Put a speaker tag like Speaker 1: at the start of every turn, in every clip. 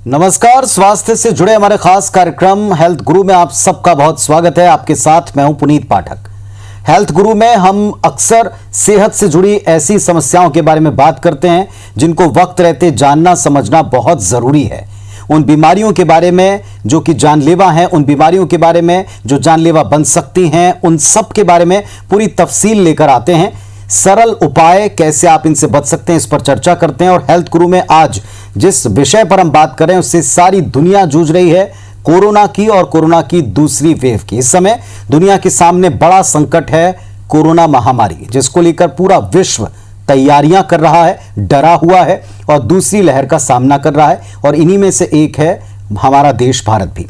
Speaker 1: नमस्कार, स्वास्थ्य से जुड़े हमारे खास कार्यक्रम हेल्थ गुरु में आप सबका बहुत स्वागत है। आपके साथ मैं हूं पुनीत पाठक। हेल्थ गुरु में हम अक्सर सेहत से जुड़ी ऐसी समस्याओं के बारे में बात करते हैं जिनको वक्त रहते जानना समझना बहुत जरूरी है। उन बीमारियों के बारे में जो कि जानलेवा हैं, उन बीमारियों के बारे में जो जानलेवा बन सकती हैं, उन सब के बारे में पूरी तफसील लेकर आते हैं। सरल उपाय कैसे आप इनसे बच सकते हैं, इस पर चर्चा करते हैं। और हेल्थ गुरु में आज जिस विषय पर हम बात कर रहे हैं उससे सारी दुनिया जूझ रही है, कोरोना की और कोरोना की दूसरी वेव की। इस समय दुनिया के सामने बड़ा संकट है कोरोना महामारी, जिसको लेकर पूरा विश्व तैयारियां कर रहा है, डरा हुआ है और दूसरी लहर का सामना कर रहा है। और इन्हीं में से एक है हमारा देश भारत भी।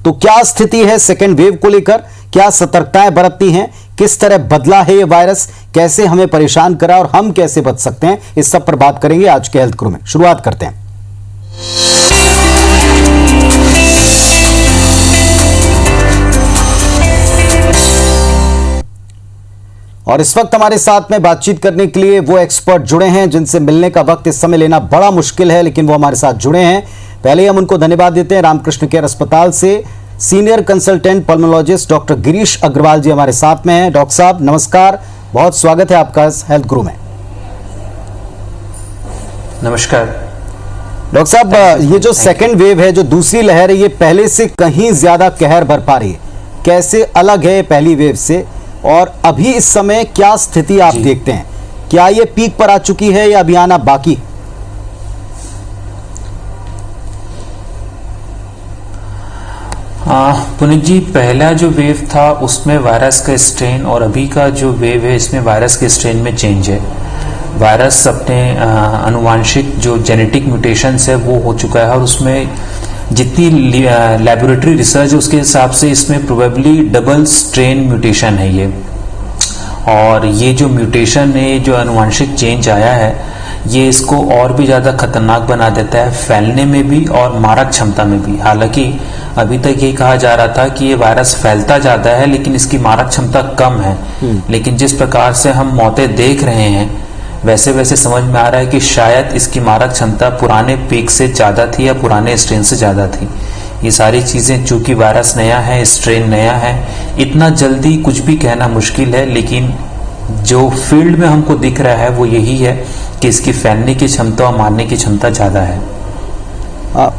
Speaker 1: तो क्या स्थिति है सेकेंड वेव को लेकर, क्या सतर्कताएं बरतनी हैं, किस तरह बदला है ये वायरस, कैसे हमें परेशान करा और हम कैसे बच सकते हैं, इस सब पर बात करेंगे आज के हेल्थ गुरु में। शुरुआत करते हैं। और इस वक्त हमारे साथ में बातचीत करने के लिए वो एक्सपर्ट जुड़े हैं जिनसे मिलने का वक्त इस समय लेना बड़ा मुश्किल है, लेकिन वो हमारे साथ जुड़े हैं। पहले हम उनको धन्यवाद देते हैं। रामकृष्ण केयर अस्पताल से senior consultant pulmonologist doctor Girish Agrawal ji हमारे साथ में हैं। डॉक्टर साहब नमस्कार, बहुत स्वागत है आपका हेल्थ गुरु में।
Speaker 2: नमस्कार
Speaker 1: डॉक्टर साहब, ये जो सेकेंड वेव है, जो दूसरी लहर है, ये पहले से कहीं ज्यादा कहर बरपा रही है। कैसे अलग है पहली वेव से, और अभी इस समय क्या स्थिति आप देखते हैं? क्या ये पीक पर आ चुकी है या अभी आना बाकी?
Speaker 2: पुनीत जी, पहला जो वेव था उसमें वायरस का स्ट्रेन और अभी का जो वेव है इसमें वायरस के स्ट्रेन में चेंज है। वायरस अपने अनुवांशिक जो जेनेटिक म्यूटेशंस है वो हो चुका है और उसमें जितनी लैबोरेटरी रिसर्च है उसके हिसाब से इसमें प्रोबेबली डबल स्ट्रेन म्यूटेशन है ये। और ये जो म्यूटेशन है, जो अनुवांशिक चेंज आया है, ये इसको और भी ज़्यादा खतरनाक बना देता है, फैलने में भी और मारक क्षमता में भी। हालांकि अभी तक ये कहा जा रहा था कि ये वायरस फैलता ज़्यादा है लेकिन इसकी मारक क्षमता कम है। लेकिन जिस प्रकार से हम मौतें देख रहे हैं वैसे वैसे समझ में आ रहा है कि शायद इसकी मारक क्षमता पुराने पीक से ज़्यादा थी या पुराने स्ट्रेन से ज़्यादा थी। ये सारी चीज़ें, चूंकि वायरस नया है, स्ट्रेन नया है, इतना जल्दी कुछ भी कहना मुश्किल है। लेकिन जो फील्ड में हमको दिख रहा है वो यही है कि इसकी फैलने की क्षमता और मारने की क्षमता ज़्यादा है।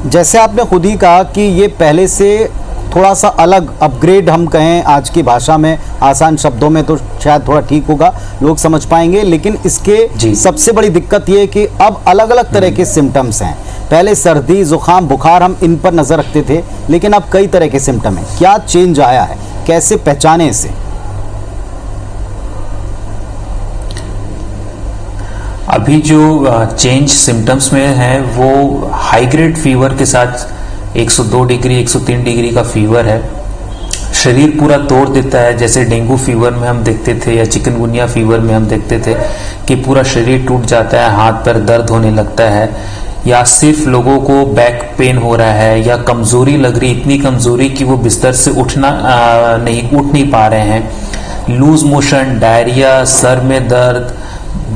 Speaker 1: जैसे आपने खुद ही कहा कि ये पहले से थोड़ा सा अलग अपग्रेड, हम कहें आज की भाषा में, आसान शब्दों में तो शायद थोड़ा ठीक होगा, लोग समझ पाएंगे। लेकिन इसके सबसे बड़ी दिक्कत ये है कि अब अलग अलग तरह के सिम्टम्स हैं। पहले सर्दी, जुकाम, बुखार, हम इन पर नजर रखते थे, लेकिन अब कई तरह के सिम्टम हैं। क्या चेंज आया है, कैसे पहचाने इसे?
Speaker 2: अभी जो चेंज सिम्टम्स में है वो हाई ग्रेड फीवर के साथ 102 डिग्री 103 डिग्री का फीवर है। शरीर पूरा तोड़ देता है, जैसे डेंगू फीवर में हम देखते थे या चिकनगुनिया फीवर में हम देखते थे कि पूरा शरीर टूट जाता है, हाथ पैर दर्द होने लगता है, या सिर्फ लोगों को बैक पेन हो रहा है या कमजोरी लग रही, इतनी कमजोरी कि वो बिस्तर से उठ नहीं पा रहे हैं। लूज मोशन, डायरिया, सर में दर्द,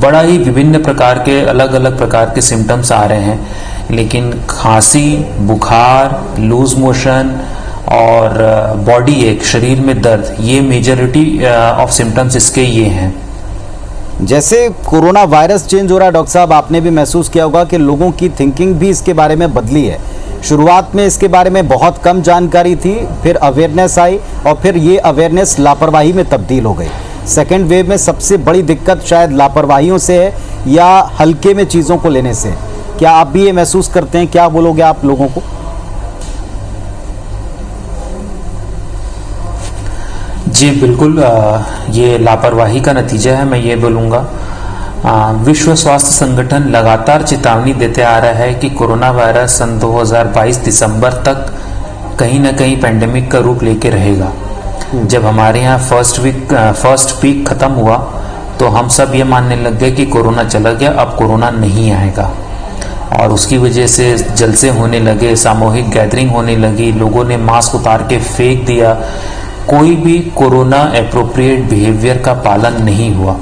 Speaker 2: बड़ा ही विभिन्न प्रकार के अलग अलग प्रकार के सिम्टम्स आ रहे हैं। लेकिन खांसी, बुखार, लूज मोशन और बॉडी एक, शरीर में दर्द, ये मेजॉरिटी ऑफ सिम्टम्स इसके ये हैं।
Speaker 1: जैसे कोरोना वायरस चेंज हो रहा है डॉक्टर साहब, आपने भी महसूस किया होगा कि लोगों की थिंकिंग भी इसके बारे में बदली है। शुरुआत में इसके बारे में बहुत कम जानकारी थी, फिर अवेयरनेस आई और फिर ये अवेयरनेस लापरवाही में तब्दील हो गई। सेकेंड वेव में सबसे बड़ी दिक्कत शायद लापरवाहियों से है या हल्के में चीज़ों को लेने से। क्या आप भी ये महसूस करते हैं? क्या बोलोगे आप लोगों को?
Speaker 2: जी बिल्कुल, ये लापरवाही का नतीजा है, मैं ये बोलूँगा। विश्व स्वास्थ्य संगठन लगातार चेतावनी देते आ रहा है कि कोरोना वायरस सन 2022 दिसंबर तक कहीं ना कहीं पेंडेमिक का रूप लेके रहेगा। जब हमारे यहाँ फर्स्ट पीक खत्म हुआ तो हम सब ये मानने लग गए कि कोरोना चला गया, अब कोरोना नहीं आएगा। और उसकी वजह से जलसे होने लगे, सामूहिक गैदरिंग होने लगी, लोगों ने मास्क उतार के फेंक दिया, कोई भी कोरोना एप्रोप्रिएट बिहेवियर का पालन नहीं हुआ।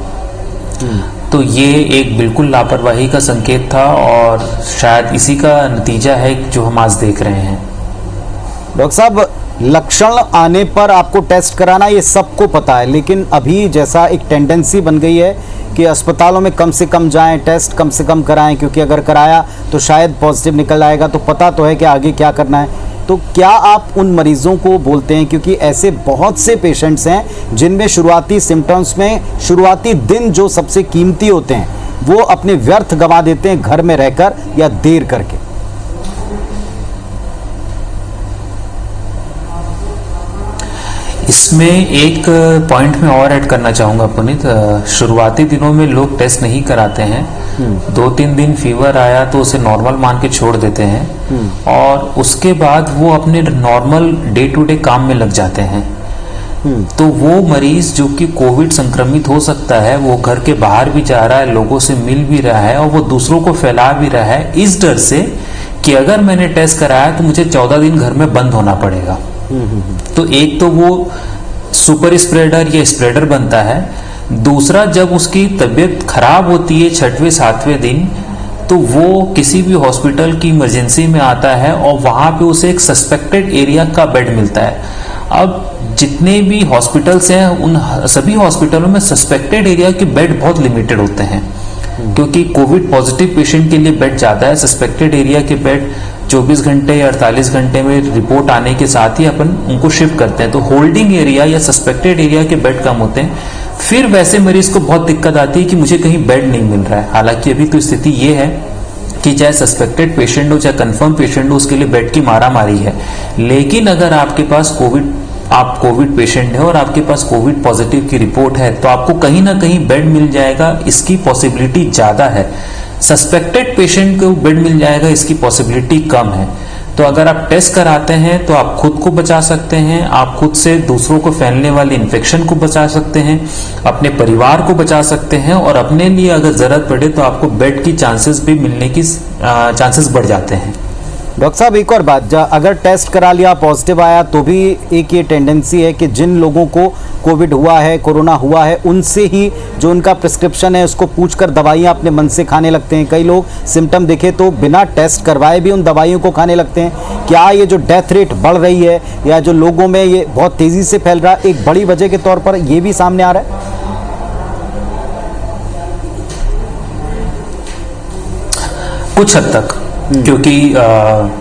Speaker 2: तो ये एक बिल्कुल लापरवाही का संकेत था और शायद इसी का नतीजा है जो हम आज देख रहे हैं।
Speaker 1: डॉक्टर साहब, लक्षण आने पर आपको टेस्ट कराना ये सबको पता है, लेकिन अभी जैसा एक टेंडेंसी बन गई है कि अस्पतालों में कम से कम जाएं, टेस्ट कम से कम कराएं, क्योंकि अगर कराया तो शायद पॉजिटिव निकल आएगा, तो पता तो है कि आगे क्या करना है। तो क्या आप उन मरीजों को बोलते हैं, क्योंकि ऐसे बहुत से पेशेंट्स हैं जिनमें शुरुआती सिम्टम्स में शुरुआती दिन जो सबसे कीमती होते हैं वो अपने व्यर्थ गंवा देते हैं घर में रहकर या देर करके?
Speaker 2: इसमें एक पॉइंट में और ऐड करना चाहूँगा पुनीत। शुरुआती दिनों में लोग टेस्ट नहीं कराते हैं, 2-3 दिन फीवर आया तो उसे नॉर्मल मान के छोड़ देते हैं और उसके बाद वो अपने नॉर्मल डे टू डे काम में लग जाते हैं। तो वो मरीज जो कि कोविड संक्रमित हो सकता है, वो घर के बाहर भी जा रहा है, लोगों से मिल भी रहा है और वो दूसरों को फैला भी रहा है, इस डर से कि अगर मैंने टेस्ट कराया तो मुझे 14 दिन घर में बंद होना पड़ेगा। तो एक तो वो सुपर स्प्रेडर या स्प्रेडर बनता है, दूसरा जब उसकी तबीयत खराब होती है 6वें-7वें दिन तो वो किसी भी हॉस्पिटल की इमरजेंसी में आता है और वहां पे उसे एक सस्पेक्टेड एरिया का बेड मिलता है। अब जितने भी हॉस्पिटल्स हैं उन सभी हॉस्पिटलों में सस्पेक्टेड एरिया के बेड बहुत लिमिटेड होते हैं, क्योंकि कोविड पॉजिटिव पेशेंट के लिए बेड ज्यादा है। सस्पेक्टेड एरिया के बेड 24 घंटे या 48 घंटे में रिपोर्ट आने के साथ ही अपन उनको शिफ्ट करते हैं, तो होल्डिंग एरिया या सस्पेक्टेड एरिया के बेड कम होते हैं। फिर वैसे मरीज को बहुत दिक्कत आती है कि मुझे कहीं बेड नहीं मिल रहा है। हालांकि अभी तो स्थिति ये है कि चाहे सस्पेक्टेड पेशेंट हो चाहे कंफर्म पेशेंट हो, उसके लिए बेड की मारामारी है। लेकिन अगर आपके पास आप कोविड पेशेंट है और आपके पास कोविड पॉजिटिव की रिपोर्ट है तो आपको कहीं ना कहीं बेड मिल जाएगा, इसकी पॉसिबिलिटी ज्यादा है। सस्पेक्टेड पेशेंट को बेड मिल जाएगा, इसकी पॉसिबिलिटी कम है। तो अगर आप टेस्ट कराते हैं तो आप खुद को बचा सकते हैं, आप खुद से दूसरों को फैलने वाले इन्फेक्शन को बचा सकते हैं, अपने परिवार को बचा सकते हैं और अपने लिए अगर जरूरत पड़े तो आपको बेड की चांसेस भी मिलने की चांसेस बढ़ जाते हैं।
Speaker 1: डॉक्टर साहब, एक और बात, अगर टेस्ट करा लिया पॉजिटिव आया तो भी एक ये टेंडेंसी है कि जिन लोगों को कोविड हुआ है, कोरोना हुआ है, उनसे ही जो उनका प्रिस्क्रिप्शन है उसको पूछकर दवाइयाँ अपने मन से खाने लगते हैं। कई लोग सिम्टम दिखे तो बिना टेस्ट करवाए भी उन दवाइयों को खाने लगते हैं। क्या ये जो डेथ रेट बढ़ रही है या जो लोगों में ये बहुत तेज़ी से फैल रहा है, एक बड़ी वजह के तौर पर ये भी सामने आ रहा है?
Speaker 2: कुछ हद तक, क्योंकि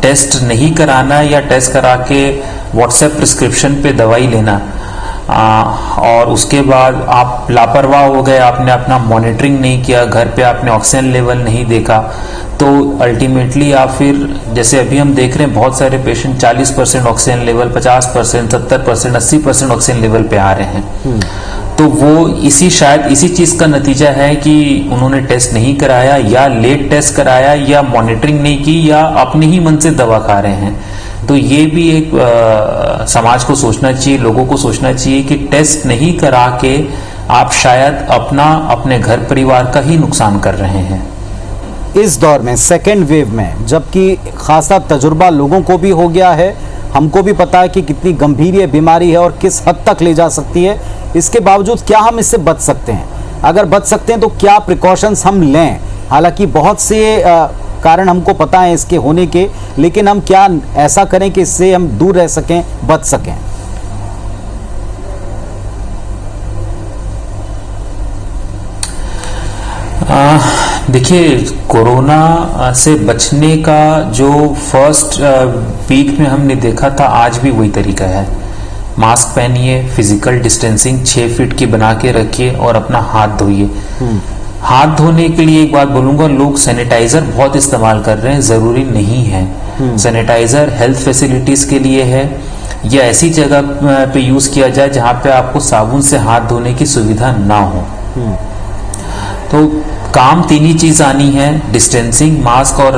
Speaker 2: टेस्ट नहीं कराना या टेस्ट करा के व्हाट्सएप प्रिस्क्रिप्शन पे दवाई लेना और उसके बाद आप लापरवाह हो गए, आपने अपना मॉनिटरिंग नहीं किया, घर पे आपने ऑक्सीजन लेवल नहीं देखा, तो अल्टीमेटली आप फिर जैसे अभी हम देख रहे हैं बहुत सारे patient 40% oxygen level, 50%, 70%, 80% oxygen level पे आ रहे हैं। तो वो शायद इसी चीज का नतीजा है कि उन्होंने टेस्ट नहीं कराया या लेट टेस्ट कराया या मॉनिटरिंग नहीं की या अपने ही मन से दवा खा रहे हैं। तो ये भी एक समाज को सोचना चाहिए, लोगों को सोचना चाहिए कि टेस्ट नहीं करा के आप शायद अपने घर परिवार का ही नुकसान कर रहे हैं।
Speaker 1: इस दौर में सेकेंड वेव में, जबकि खासा तजुर्बा लोगों को भी हो गया है, हमको भी पता है कि कितनी गंभीर ये बीमारी है और किस हद तक ले जा सकती है, इसके बावजूद क्या हम इससे बच सकते हैं? अगर बच सकते हैं तो क्या प्रिकॉशंस हम लें? हालांकि बहुत से कारण हमको पता है इसके होने के, लेकिन हम क्या ऐसा करें कि इससे हम दूर रह सकें, बच सकें?
Speaker 2: देखिए, कोरोना से बचने का जो फर्स्ट वीक में हमने देखा था, आज भी वही तरीका है। मास्क पहनिए, फिजिकल डिस्टेंसिंग 6 फीट की बना के रखिए और अपना हाथ धोइए। हाथ धोने के लिए एक बात बोलूंगा, लोग सैनिटाइजर बहुत इस्तेमाल कर रहे हैं, जरूरी नहीं है। सैनिटाइजर हेल्थ फैसिलिटीज के लिए है या ऐसी जगह पे यूज किया जाए जहां पे आपको साबुन से हाथ धोने की सुविधा ना हो। तो काम 3 ही चीज आनी है, डिस्टेंसिंग, मास्क और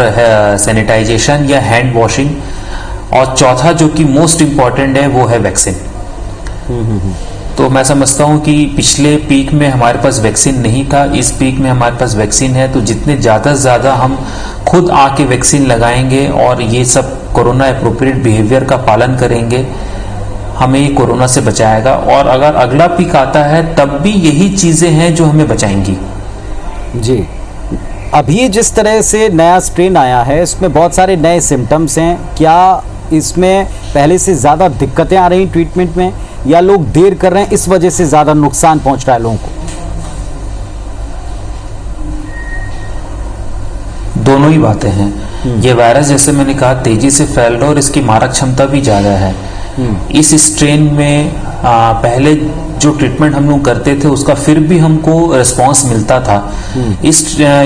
Speaker 2: सैनिटाइजेशन या हैंड वॉशिंग, और चौथा जो कि मोस्ट इंपॉर्टेंट है वो है वैक्सीन। तो मैं समझता हूं कि पिछले पीक में हमारे पास वैक्सीन नहीं था, इस पीक में हमारे पास वैक्सीन है। तो जितने ज्यादा से ज्यादा हम खुद आके वैक्सीन लगाएंगे और ये सब कोरोना अप्रोप्रिएट बिहेवियर का पालन करेंगे, हमें कोरोना से बचाएगा। और अगर अगला पीक आता है तब भी यही चीजें हैं जो हमें बचाएंगी।
Speaker 1: जी, अभी जिस तरह से नया स्ट्रेन आया है इसमें बहुत सारे नए सिम्टम्स हैं, क्या इसमें पहले से ज़्यादा दिक्कतें आ रही ट्रीटमेंट में, या लोग देर कर रहे हैं इस वजह से ज़्यादा नुकसान पहुंच रहा है लोगों को?
Speaker 2: दोनों ही बातें हैं। ये वायरस जैसे मैंने कहा तेजी से फैल रहा है और इसकी मारक क्षमता भी ज़्यादा है। इस स्ट्रेन में पहले जो ट्रीटमेंट हम लोग करते थे उसका फिर भी हमको रिस्पांस मिलता था। इस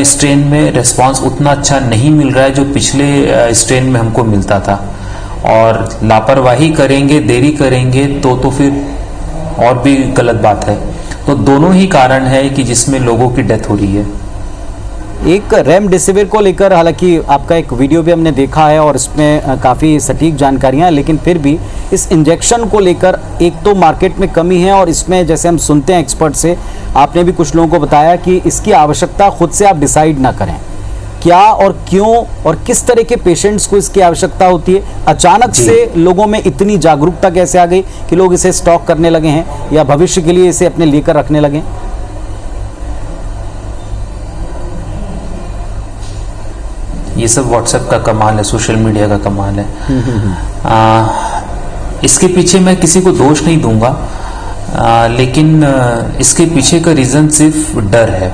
Speaker 2: स्ट्रेन में रिस्पांस उतना अच्छा नहीं मिल रहा है जो पिछले स्ट्रेन में हमको मिलता था। और लापरवाही करेंगे, देरी करेंगे तो फिर और भी गलत बात है। तो दोनों ही कारण है कि जिसमें लोगों की डेथ हो रही है।
Speaker 1: एक रेमडेसिविर को लेकर हालांकि आपका एक वीडियो भी हमने देखा है और इसमें काफ़ी सटीक जानकारियां, लेकिन फिर भी इस इंजेक्शन को लेकर एक तो मार्केट में कमी है, और इसमें जैसे हम सुनते हैं एक्सपर्ट से, आपने भी कुछ लोगों को बताया कि इसकी आवश्यकता खुद से आप डिसाइड ना करें। क्या और क्यों और किस तरह के पेशेंट्स को इसकी आवश्यकता होती है? अचानक से लोगों में इतनी जागरूकता कैसे आ गई कि लोग इसे स्टॉक करने लगे हैं या भविष्य के लिए इसे अपने लेकर रखने लगे?
Speaker 2: ये सब व्हाट्सएप का कमाल है, सोशल मीडिया का कमाल है। इसके पीछे मैं किसी को दोष नहीं दूंगा, लेकिन इसके पीछे का रीजन सिर्फ डर है।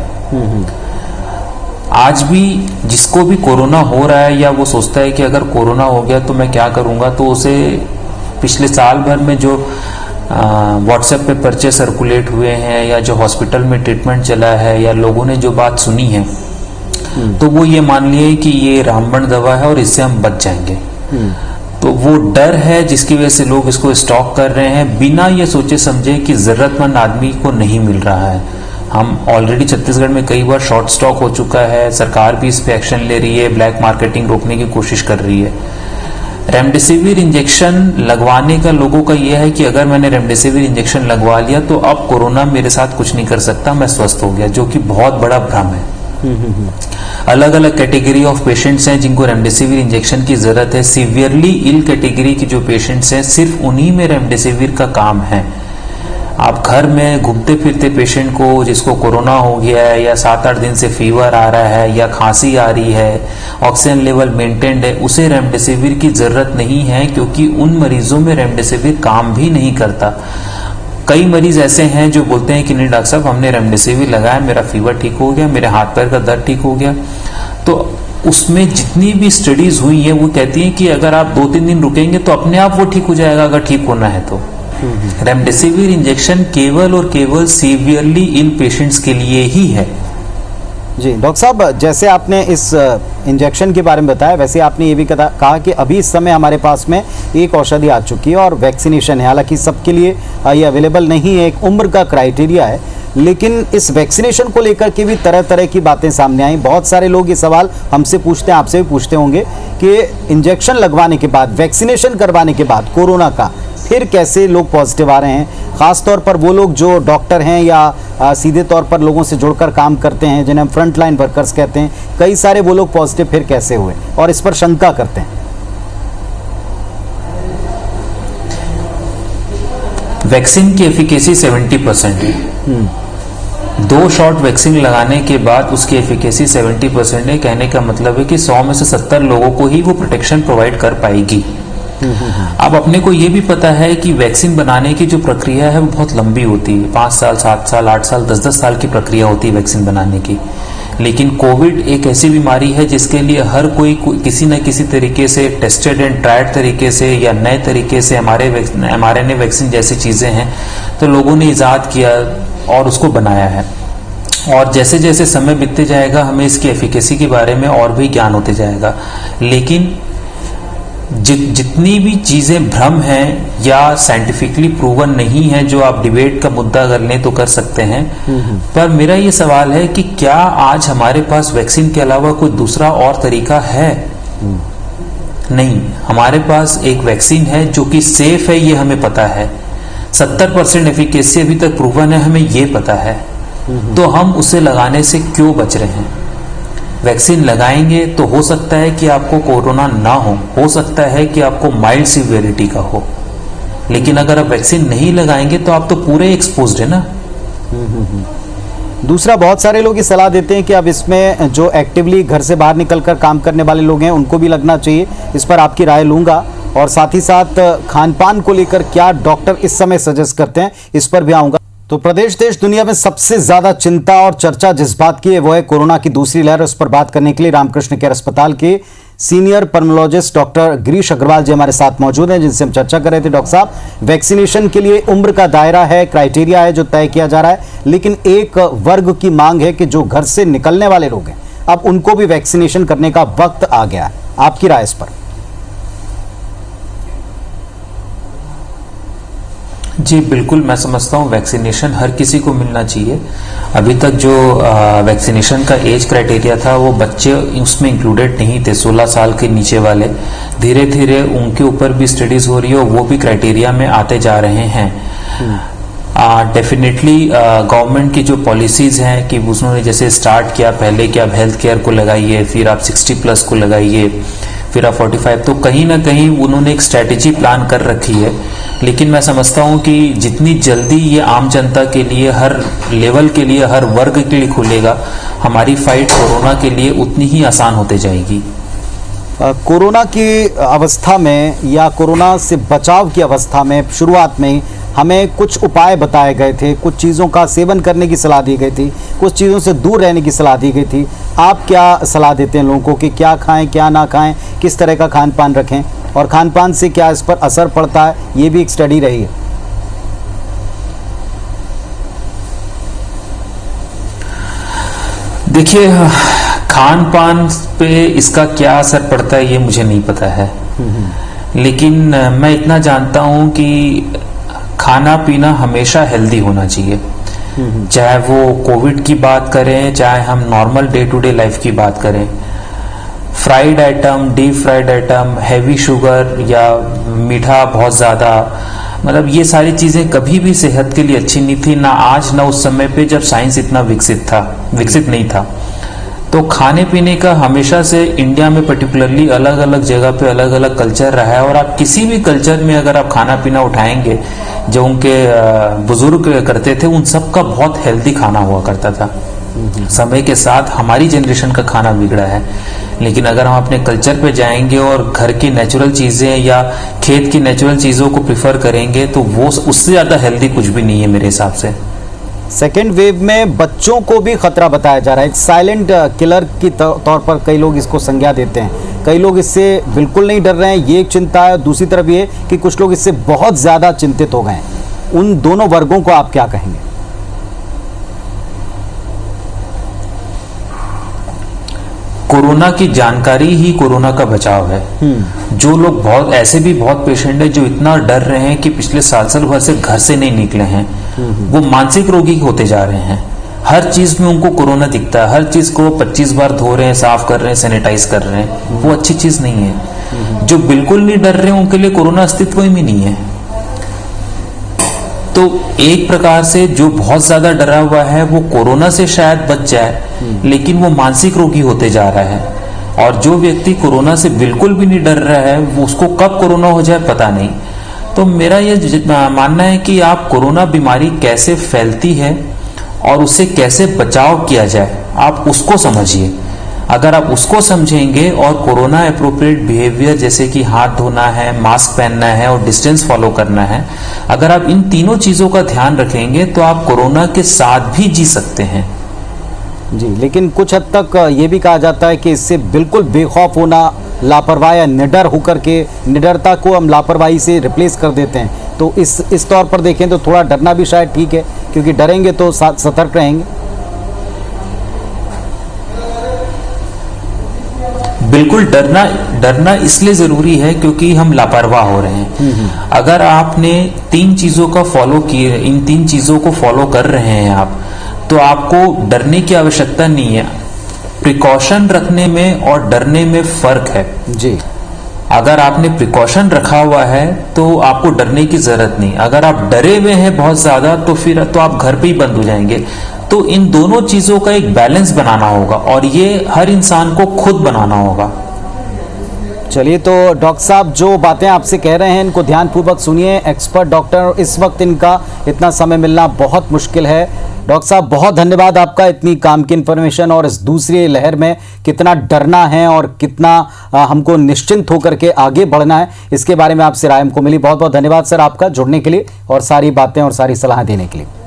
Speaker 2: आज भी जिसको भी कोरोना हो रहा है या वो सोचता है कि अगर कोरोना हो गया तो मैं क्या करूंगा, तो उसे पिछले साल भर में जो व्हाट्सएप पे पर्चे सर्कुलेट हुए हैं या जो हॉस्पिटल में ट्रीटमेंट चला है या लोगों ने जो बात सुनी है, तो वो ये मान लिए कि ये रामबाण दवा है और इससे हम बच जाएंगे। तो वो डर है जिसकी वजह से लोग इसको स्टॉक कर रहे हैं बिना ये सोचे समझे कि जरूरतमंद आदमी को नहीं मिल रहा है। हम ऑलरेडी छत्तीसगढ़ में कई बार शॉर्ट स्टॉक हो चुका है, सरकार भी इस पे एक्शन ले रही है, ब्लैक मार्केटिंग रोकने की कोशिश कर रही है। रेमडेसिविर इंजेक्शन लगवाने का लोगों का यह है कि अगर मैंने रेमडेसिविर इंजेक्शन लगवा लिया तो अब कोरोना मेरे साथ कुछ नहीं कर सकता, मैं स्वस्थ हो गया, जो कि बहुत बड़ा भ्रम है। अलग अलग कैटेगरी ऑफ पेशेंट्स हैं जिनको रेमडेसिविर इंजेक्शन की जरूरत है। सीवियरली इल कैटेगरी की जो पेशेंट्स हैं सिर्फ उन्हीं में रेमडेसिविर का काम है। आप घर में घूमते फिरते पेशेंट को जिसको कोरोना हो गया है या 7-8 दिन से फीवर आ रहा है या खांसी आ रही है, ऑक्सीजन लेवल मेंटेन्ड है, उसे रेमडेसिविर की जरूरत नहीं है, क्योंकि उन मरीजों में रेमडेसिविर काम भी नहीं करता। कई मरीज ऐसे हैं जो बोलते हैं कि नहीं डॉक्टर साहब हमने रेमडेसिविर लगाया, मेरा फीवर ठीक हो गया, मेरे हाथ पैर का दर्द ठीक हो गया। तो उसमें जितनी भी स्टडीज हुई है वो कहती हैं कि अगर आप 2-3 दिन रुकेंगे तो अपने आप वो ठीक हो जाएगा, अगर ठीक होना है तो। रेमडेसिविर इंजेक्शन केवल और केवल सीवियरली इल पेशेंट्स के लिए ही है।
Speaker 1: जी डॉक्टर साहब, जैसे आपने इस इंजेक्शन के बारे में बताया, वैसे आपने ये भी कहा कि अभी इस समय हमारे पास में एक औषधि आ चुकी है और वैक्सीनेशन है। हालांकि सबके लिए ये अवेलेबल नहीं है, एक उम्र का क्राइटेरिया है, लेकिन इस वैक्सीनेशन को लेकर के भी तरह तरह की बातें सामने आई। बहुत सारे लोग ये सवाल हमसे पूछते हैं, आपसे भी पूछते होंगे कि इंजेक्शन लगवाने के बाद, वैक्सीनेशन करवाने के बाद कोरोना का फिर कैसे लोग पॉजिटिव आ रहे हैं, ख़ास तौर पर वो लोग जो डॉक्टर हैं या सीधे तौर पर लोगों से जुड़कर काम करते हैं, जिन्हें हम फ्रंट लाइन वर्कर्स कहते हैं, कई सारे वो लोग पॉजिटिव फिर कैसे हुए, और इस पर शंका करते हैं।
Speaker 2: वैक्सीन की एफिकेसी 70% है। 2 शॉट वैक्सीन लगाने के बाद उसकी एफिकेसी 70% है। कहने का मतलब है कि 100 में से 70 लोगों को ही वो प्रोटेक्शन प्रोवाइड कर पाएगी। अब अपने को ये भी पता है कि वैक्सीन बनाने की जो प्रक्रिया है वो बहुत लंबी होती है, 5 साल, 7 साल, 8 साल, 10-10 साल की प्रक्रिया होती है वैक्सीन बनाने की। लेकिन कोविड एक ऐसी बीमारी है जिसके लिए हर कोई किसी न किसी तरीके से टेस्टेड एंड ट्राइड तरीके से या नए तरीके से mRNA वैक्सीन जैसी चीजें हैं तो लोगों ने इजाद किया और उसको बनाया है। और जैसे जैसे समय बीतते जाएगा हमें इसकी एफिकेसी के बारे में और भी ज्ञान होते जाएगा। लेकिन जितनी भी चीजें भ्रम हैं या साइंटिफिकली प्रूवन नहीं है, जो आप डिबेट का मुद्दा कर लें तो कर सकते हैं, पर मेरा ये सवाल है कि क्या आज हमारे पास वैक्सीन के अलावा कोई दूसरा और तरीका है? नहीं, हमारे पास एक वैक्सीन है जो कि सेफ है, ये हमें पता है। 70% एफिकेसी अभी तक प्रूवन है, हमें ये पता है। तो हम उसे लगाने से क्यों बच रहे हैं? वैक्सीन लगाएंगे तो हो सकता है कि आपको कोरोना ना हो सकता है कि आपको माइल्ड सिवियरिटी का हो, लेकिन अगर आप वैक्सीन नहीं लगाएंगे तो आप तो पूरे एक्सपोज्ड है ना।
Speaker 1: दूसरा, बहुत सारे लोग ये सलाह देते हैं कि अब इसमें जो एक्टिवली घर से बाहर निकलकर काम करने वाले लोग हैं उनको भी लगना चाहिए। इस पर आपकी राय लूंगा, और साथ ही साथ खान पान को लेकर क्या डॉक्टर इस समय सजेस्ट करते हैं इस पर भी आऊंगा। तो प्रदेश देश दुनिया में सबसे ज्यादा चिंता और चर्चा जिस बात की है वो है कोरोना की दूसरी लहर। उस पर बात करने के लिए रामकृष्ण केयर अस्पताल के सीनियर पल्मोलॉजिस्ट डॉक्टर गिरीश अग्रवाल जी हमारे साथ मौजूद हैं, जिनसे हम चर्चा कर रहे थे। डॉक्टर साहब, वैक्सीनेशन के लिए उम्र का दायरा है, क्राइटेरिया है जो तय किया जा रहा है, लेकिन एक वर्ग की मांग है कि जो घर से निकलने वाले लोग हैं अब उनको भी वैक्सीनेशन करने का वक्त आ गया है। आपकी राय इस पर?
Speaker 2: जी बिल्कुल, मैं समझता हूँ वैक्सीनेशन हर किसी को मिलना चाहिए। अभी तक जो वैक्सीनेशन का एज क्राइटेरिया था वो बच्चे उसमें इंक्लूडेड नहीं थे, 16 साल के नीचे वाले। धीरे धीरे उनके ऊपर भी स्टडीज हो रही है और वो भी क्राइटेरिया में आते जा रहे हैं। डेफिनेटली गवर्नमेंट की जो पॉलिसीज हैं कि उन्होंने जैसे स्टार्ट किया पहले कि आप हेल्थ केयर को लगाइए, फिर आप 60+ को लगाइए, फिर आप 45, तो कहीं ना कहीं उन्होंने एक स्ट्रेटेजी प्लान कर रखी है। लेकिन मैं समझता हूं कि जितनी जल्दी ये आम जनता के लिए, हर लेवल के लिए, हर वर्ग के लिए खुलेगा, हमारी फाइट कोरोना के लिए उतनी ही आसान होते जाएगी।
Speaker 1: कोरोना की अवस्था में या कोरोना से बचाव की अवस्था में शुरुआत में हमें कुछ उपाय बताए गए थे, कुछ चीज़ों का सेवन करने की सलाह दी गई थी, कुछ चीज़ों से दूर रहने की सलाह दी गई थी। आप क्या सलाह देते हैं लोगों को कि क्या खाएं, क्या ना खाएं, किस तरह का खान पान रखें, और खान पान से क्या इस पर असर पड़ता है? ये भी एक स्टडी रही है।
Speaker 2: देखिए, खान पान पे इसका क्या असर पड़ता है ये मुझे नहीं पता है, लेकिन मैं इतना जानता हूं कि खाना पीना हमेशा हेल्दी होना चाहिए। चाहे वो कोविड की बात करें, चाहे हम normal day to day life की बात करें, fried item, deep fried item, heavy sugar या मीठा बहुत ज़्यादा, मतलब ये सारी चीज़ें कभी भी सेहत के लिए अच्छी नहीं थी, ना आज ना उस समय पे जब साइंस इतना विकसित नहीं था। तो खाने पीने का हमेशा से इंडिया में पर्टिकुलरली अलग अलग जगह पे अलग अलग कल्चर रहा है, और आप किसी भी कल्चर में अगर आप खाना पीना उठाएंगे जो उनके बुजुर्ग करते थे, उन सब का बहुत हेल्दी खाना हुआ करता था। समय के साथ हमारी जनरेशन का खाना बिगड़ा है, लेकिन अगर हम अपने कल्चर पे जाएंगे और घर की नेचुरल चीज़ें या खेत की नेचुरल चीज़ों को प्रिफर करेंगे तो वो उससे ज़्यादा हेल्दी कुछ भी नहीं है मेरे हिसाब से।
Speaker 1: सेकेंड वेव में बच्चों को भी खतरा बताया जा रहा है, साइलेंट किलर की तौर पर कई लोग इसको संज्ञा देते हैं। कई लोग इससे बिल्कुल नहीं डर रहे हैं, ये एक चिंता है। दूसरी तरफ ये कि कुछ लोग इससे बहुत ज़्यादा चिंतित हो गए हैं। उन दोनों वर्गों को आप क्या कहेंगे?
Speaker 2: कोरोना की जानकारी ही कोरोना का बचाव है। जो लोग ऐसे भी बहुत पेशेंट हैं जो इतना डर रहे हैं कि पिछले साल भर से घर से नहीं निकले हैं, वो मानसिक रोगी होते जा रहे हैं। हर चीज में उनको कोरोना दिखता है, हर चीज को 25 बार धो रहे हैं, साफ कर रहे हैं, सैनिटाइज कर रहे हैं, वो अच्छी चीज नहीं है। जो बिल्कुल नहीं डर रहे हैं उनके लिए कोरोना अस्तित्व ही नहीं है। तो एक प्रकार से जो बहुत ज्यादा डरा हुआ है वो कोरोना से शायद बच जाए, लेकिन वो मानसिक रोगी होते जा रहा है। और जो व्यक्ति कोरोना से बिल्कुल भी नहीं डर रहा है, वो उसको कब कोरोना हो जाए पता नहीं। तो मेरा ये मानना है कि आप कोरोना बीमारी कैसे फैलती है और उससे कैसे बचाव किया जाए, आप उसको समझिए। अगर आप उसको समझेंगे और कोरोना अप्रोप्रिएट बिहेवियर जैसे कि हाथ धोना है, मास्क पहनना है और डिस्टेंस फॉलो करना है, अगर आप इन तीनों चीजों का ध्यान रखेंगे तो आप कोरोना के साथ भी जी सकते हैं।
Speaker 1: जी, लेकिन कुछ हद तक ये भी कहा जाता है कि इससे बिल्कुल बेखौफ होना, लापरवाही या निडर होकर के निडरता को हम लापरवाही से रिप्लेस कर देते हैं। तो इस तौर पर देखें तो थोड़ा डरना भी शायद ठीक है, क्योंकि डरेंगे तो सतर्क रहेंगे।
Speaker 2: बिल्कुल, डरना इसलिए जरूरी है क्योंकि हम लापरवाह हो रहे हैं। अगर आपने इन तीन चीजों को फॉलो कर रहे हैं आप, तो आपको डरने की आवश्यकता नहीं है। प्रिकॉशन रखने में और डरने में फर्क है
Speaker 1: जी।
Speaker 2: अगर आपने प्रिकॉशन रखा हुआ है तो आपको डरने की जरूरत नहीं। अगर आप डरे हुए हैं बहुत ज्यादा तो फिर तो आप घर पे ही बंद हो जाएंगे। तो इन दोनों चीजों का एक बैलेंस बनाना होगा और ये हर इंसान को खुद बनाना होगा।
Speaker 1: चलिए, तो डॉक्टर साहब जो बातें आपसे कह रहे हैं इनको ध्यानपूर्वक सुनिए। एक्सपर्ट डॉक्टर, इस वक्त इनका इतना समय मिलना बहुत मुश्किल है। डॉक्टर साहब, बहुत धन्यवाद आपका, इतनी काम की इन्फॉर्मेशन और इस दूसरी लहर में कितना डरना है और कितना हमको निश्चिंत होकर के आगे बढ़ना है, इसके बारे में आपसे राय हमको मिली। बहुत बहुत धन्यवाद सर आपका जुड़ने के लिए और सारी बातें और सारी सलाह देने के लिए।